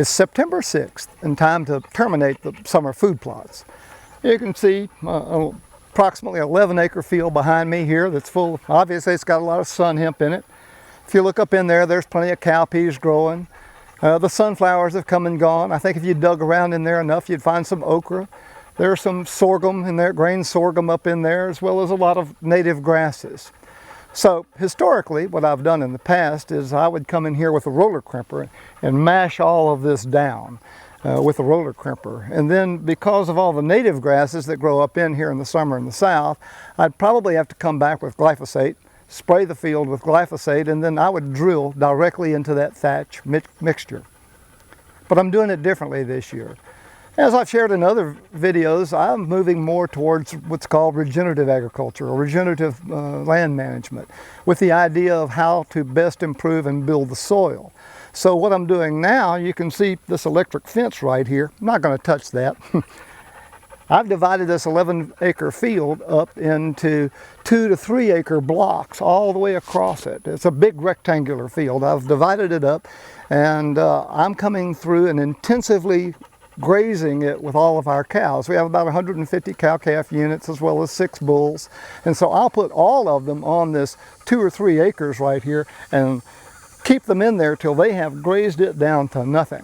It's September 6th and time to terminate the summer food plots. You can see approximately 11-acre field behind me here that's full. Obviously it's got a lot of sun hemp in it. If you look up in there, there's plenty of cowpeas growing. The sunflowers have come and gone. I think if you dug around in there enough, you'd find some okra. There's some sorghum in there, grain sorghum up in there, as well as a lot of native grasses. So historically, what I've done in the past is I would come in here with a roller crimper and mash all of this down with a roller crimper. And then because of all the native grasses that grow up in here in the summer in the south, I'd probably have to come back with glyphosate, spray the field with glyphosate, and then I would drill directly into that thatch mixture. But I'm doing it differently this year. As I've shared in other videos, I'm moving more towards what's called regenerative agriculture or regenerative land management, with the idea of how to best improve and build the soil. So what I'm doing now, you can see this electric fence right here. I'm not going to touch that. I've divided this 11-acre field up into 2 to 3 acre blocks all the way across it. It's a big rectangular field. I've divided it up, and I'm coming through and intensively grazing it with all of our cows. We have about 150 cow-calf units as well as 6 bulls. And so I'll put all of them on this 2 or 3 acres right here and keep them in there till they have grazed it down to nothing.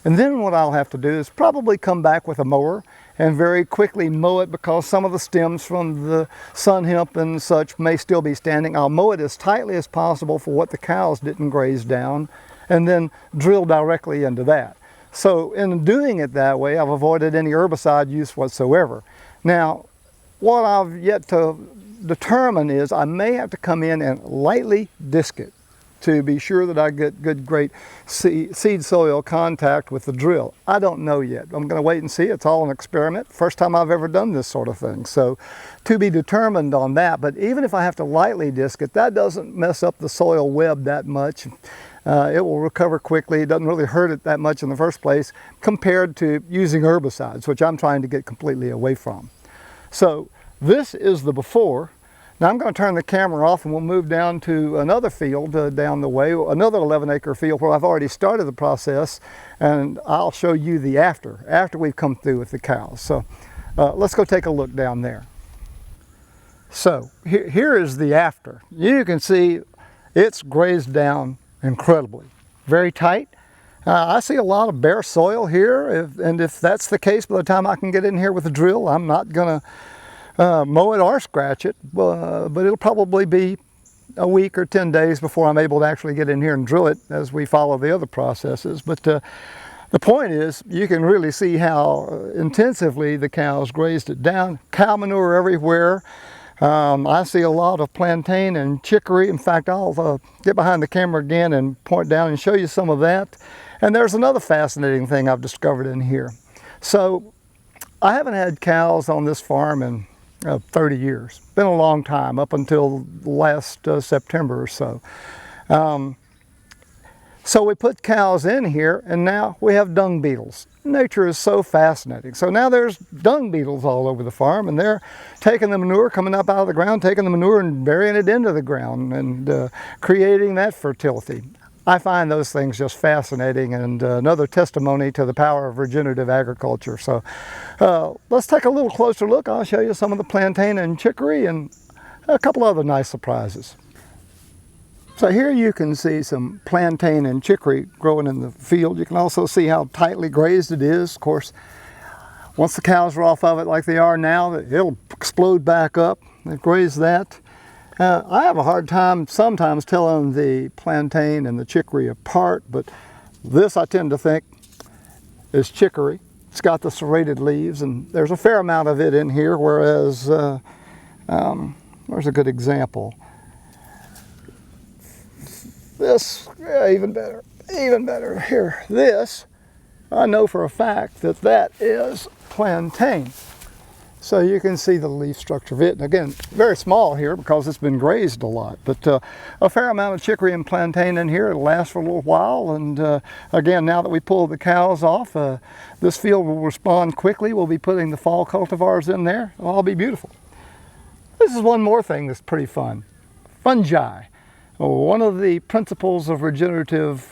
And then what I'll have to do is probably come back with a mower and very quickly mow it, because some of the stems from the sun hemp and such may still be standing. I'll mow it as tightly as possible for what the cows didn't graze down, and then drill directly into that. So in doing it that way, I've avoided any herbicide use whatsoever. Now, what I've yet to determine is I may have to come in and lightly disc it to be sure that I get good, great seed soil contact with the drill. I don't know yet. I'm going to wait and see. It's all an experiment. First time I've ever done this sort of thing. So to be determined on that. But even if I have to lightly disc it, that doesn't mess up the soil web that much. It will recover quickly. It doesn't really hurt it that much in the first place compared to using herbicides, which I'm trying to get completely away from. So this is the before. Now I'm going to turn the camera off and we'll move down to another field down the way, another 11-acre field where I've already started the process, and I'll show you the after we've come through with the cows. So let's go take a look down there. So here is the after. You can see it's grazed down incredibly, very tight. I see a lot of bare soil here, and if that's the case, by the time I can get in here with a drill, I'm not going to mow it or scratch it, but it'll probably be a week or 10 days before I'm able to actually get in here and drill it as we follow the other processes. But the point is, you can really see how intensively the cows grazed it down. Cow manure everywhere. I see a lot of plantain and chicory. In fact, I'll get behind the camera again and point down and show you some of that. And there's another fascinating thing I've discovered in here. So I haven't had cows on this farm in 30 years. Been a long time, up until last September or so. So we put cows in here, and now we have dung beetles. Nature is so fascinating. So now there's dung beetles all over the farm, and they're taking the manure, coming up out of the ground, taking the manure and burying it into the ground and creating that fertility. I find those things just fascinating, and another testimony to the power of regenerative agriculture. So let's take a little closer look. I'll show you some of the plantain and chicory and a couple other nice surprises. So here you can see some plantain and chicory growing in the field. You can also see how tightly grazed it is. Of course, once the cows are off of it like they are now, it'll explode back up. They graze that. I have a hard time sometimes telling the plantain and the chicory apart, but this I tend to think is chicory. It's got the serrated leaves, and there's a fair amount of it in here, whereas, where's a good example? This, yeah, even better here. This, I know for a fact that that is plantain. So you can see the leaf structure of it. And again, very small here because it's been grazed a lot, but a fair amount of chicory and plantain in here. It'll last for a little while. And again, now that we pull the cows off, this field will respond quickly. We'll be putting the fall cultivars in there. It'll all be beautiful. This is one more thing that's pretty fun. Fungi. One of the principles of regenerative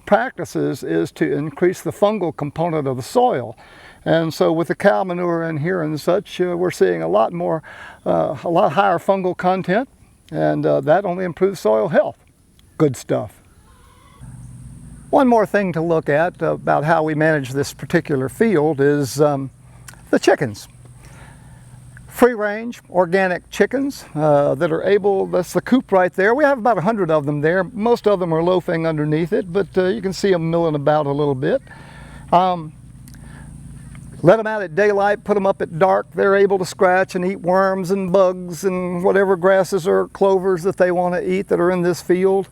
practices is to increase the fungal component of the soil. And so with the cow manure in here and such, we're seeing a lot higher fungal content, and that only improves soil health. Good stuff. One more thing to look at about how we manage this particular field is the chickens. Free-range organic chickens that are able, that's the coop right there. We have about 100 of them there. Most of them are loafing underneath it, but you can see them milling about a little bit. Let them out at daylight, put them up at dark. They're able to scratch and eat worms and bugs and whatever grasses or clovers that they want to eat that are in this field.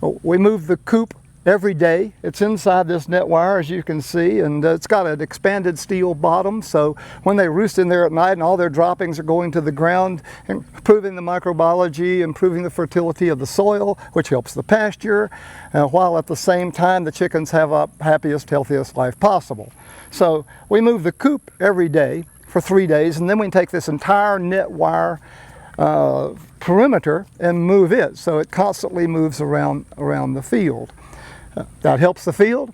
We move the coop every day. It's inside this net wire, as you can see, and it's got an expanded steel bottom, so when they roost in there at night and all their droppings are going to the ground, improving the microbiology, improving the fertility of the soil, which helps the pasture, while at the same time the chickens have a happiest, healthiest life possible. So we move the coop every day for 3 days, and then we take this entire net wire perimeter and move it, so it constantly moves around the field. That helps the field.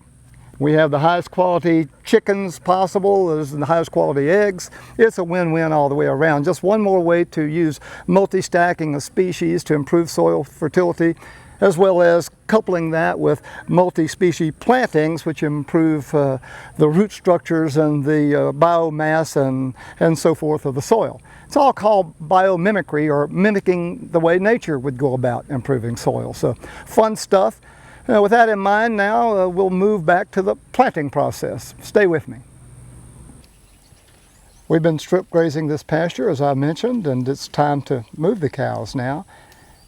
We have the highest quality chickens possible, there's the highest quality eggs. It's a win-win all the way around. Just one more way to use multi-stacking of species to improve soil fertility, as well as coupling that with multi-species plantings, which improve the root structures and the biomass and so forth of the soil. It's all called biomimicry, or mimicking the way nature would go about improving soil. So fun stuff. With that in mind, now we'll move back to the planting process. Stay with me. We've been strip grazing this pasture, as I mentioned, and it's time to move the cows now.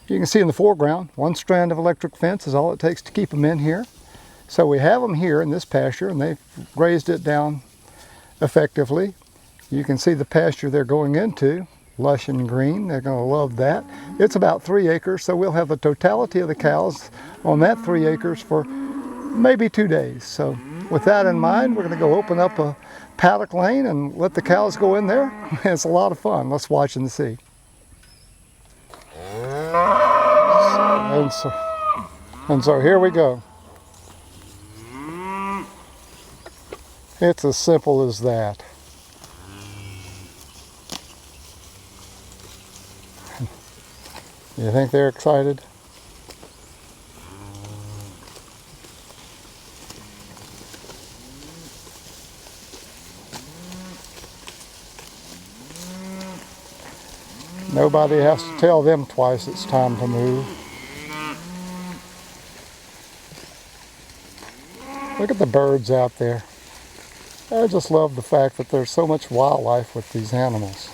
You can see in the foreground, one strand of electric fence is all it takes to keep them in here. So we have them here in this pasture, and they've grazed it down effectively. You can see the pasture they're going into, lush and green. They're going to love that. It's about 3 acres, so we'll have the totality of the cows on that 3 acres for maybe 2 days. So with that in mind, we're going to go open up a paddock lane and let the cows go in there. It's a lot of fun. Let's watch and see. And so here we go. It's as simple as that. You think they're excited? Nobody has to tell them twice it's time to move. Look at the birds out there. I just love the fact that there's so much wildlife with these animals.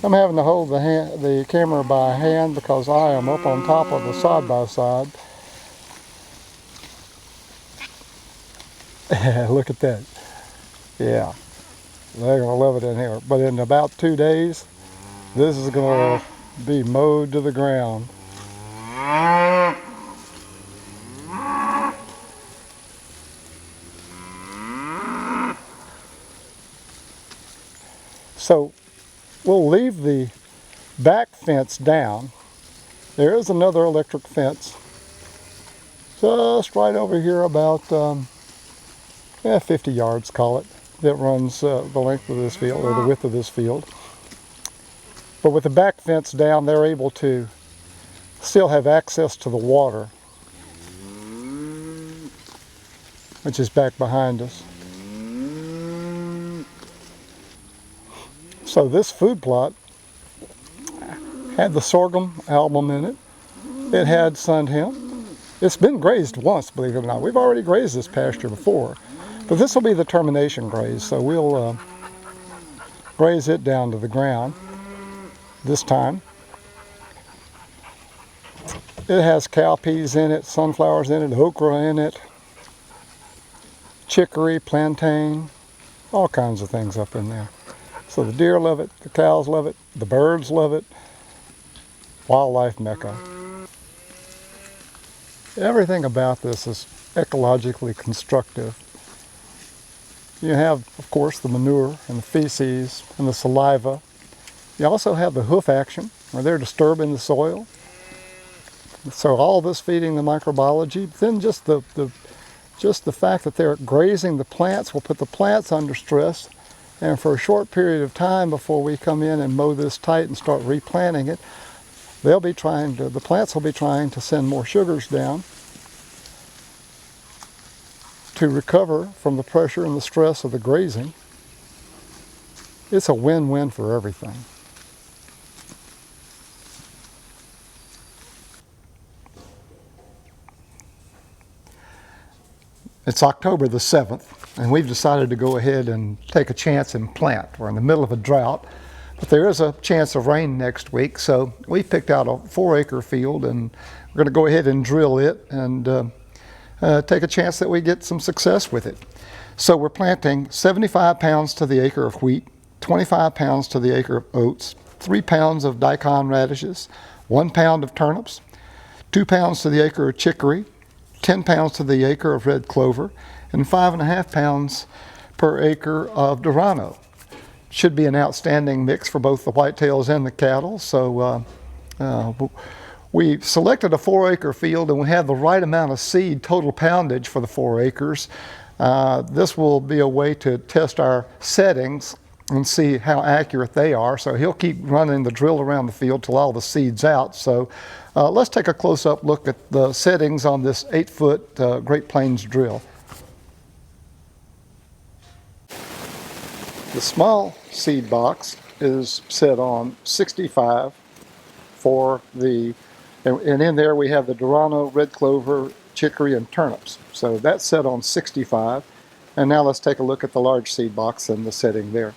I'm having to hold the camera by hand because I am up on top of the side-by-side. Look at that. Yeah, they're going to love it in here. But in about 2 days, this is going to be mowed to the ground. So we'll leave the back fence down. There is another electric fence just right over here, about 50 yards, call it, that runs the length of this field, or the width of this field. But with the back fence down, they're able to still have access to the water, which is back behind us. So this food plot had the sorghum album in it. It had sun hemp. It's been grazed once, believe it or not. We've already grazed this pasture before, but this will be the termination graze. So we'll graze it down to the ground this time. It has cowpeas in it, sunflowers in it, okra in it, chicory, plantain, all kinds of things up in there. So the deer love it, the cows love it, the birds love it. Wildlife mecca. Everything about this is ecologically constructive. You have, of course, the manure and the feces and the saliva. You also have the hoof action, where they're disturbing the soil. So all this feeding the microbiology, then just the fact that they're grazing the plants will put the plants under stress, and for a short period of time before we come in and mow this tight and start replanting it, the plants will be trying to send more sugars down to recover from the pressure and the stress of the grazing. It's a win-win for everything. It's October the 7th, and we've decided to go ahead and take a chance and plant. We're in the middle of a drought, but there is a chance of rain next week, so we picked out a 4-acre field, and we're going to go ahead and drill it and take a chance that we get some success with it. So we're planting 75 pounds to the acre of wheat, 25 pounds to the acre of oats, 3 pounds of daikon radishes, 1 pound of turnips, 2 pounds to the acre of chicory, 10 pounds to the acre of red clover, and 5.5 pounds per acre of Durano. Should be an outstanding mix for both the whitetails and the cattle. So we selected a 4-acre field, and we have the right amount of seed total poundage for the 4 acres. This will be a way to test our settings and see how accurate they are. So he'll keep running the drill around the field till all the seed's out. So let's take a close-up look at the settings on this 8-foot Great Plains drill. The small seed box is set on 65 for the, and in there we have the Durano, red clover, chicory, and turnips. So that's set on 65. And now let's take a look at the large seed box and the setting there.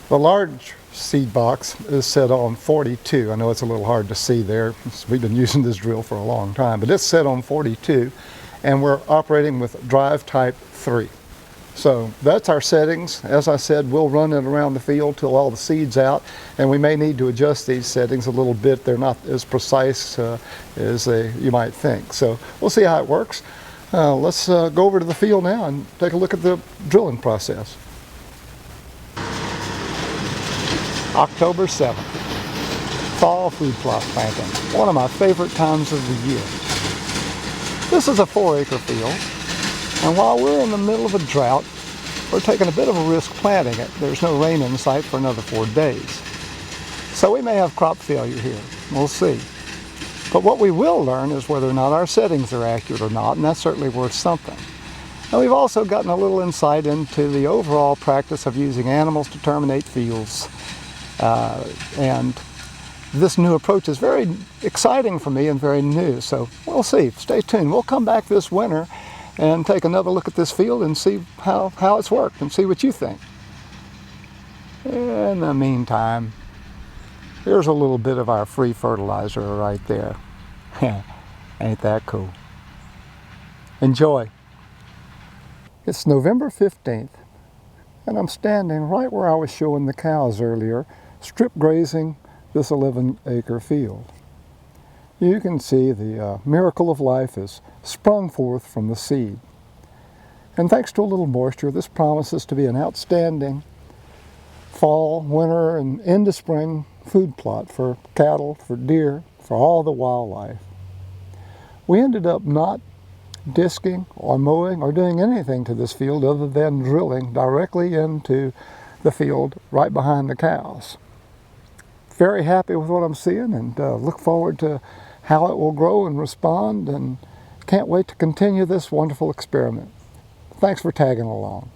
The large seed box is set on 42. I know it's a little hard to see there. We've been using this drill for a long time, but it's set on 42, and we're operating with drive type 3. So that's our settings. As I said, we'll run it around the field till all the seed's out, and we may need to adjust these settings a little bit. They're not as precise as you might think. So we'll see how it works. Let's go over to the field now and take a look at the drilling process. October 7th, fall food plot planting, one of my favorite times of the year. This is a 4-acre field, and while we're in the middle of a drought, we're taking a bit of a risk planting it. There's no rain in sight for another 4 days. So we may have crop failure here. We'll see. But what we will learn is whether or not our settings are accurate or not, and that's certainly worth something. And we've also gotten a little insight into the overall practice of using animals to terminate fields. And this new approach is very exciting for me and very new, so we'll see. Stay tuned. We'll come back this winter and take another look at this field and see how it's worked and see what you think. In the meantime, here's a little bit of our free fertilizer right there. Ain't that cool? Enjoy. It's November 15th, and I'm standing right where I was showing the cows earlier, strip grazing this 11-acre field. You can see the miracle of life has sprung forth from the seed. And thanks to a little moisture, this promises to be an outstanding fall, winter, and into spring food plot for cattle, for deer, for all the wildlife. We ended up not disking or mowing or doing anything to this field other than drilling directly into the field right behind the cows. Very happy with what I'm seeing, and look forward to how it will grow and respond, and can't wait to continue this wonderful experiment. Thanks for tagging along.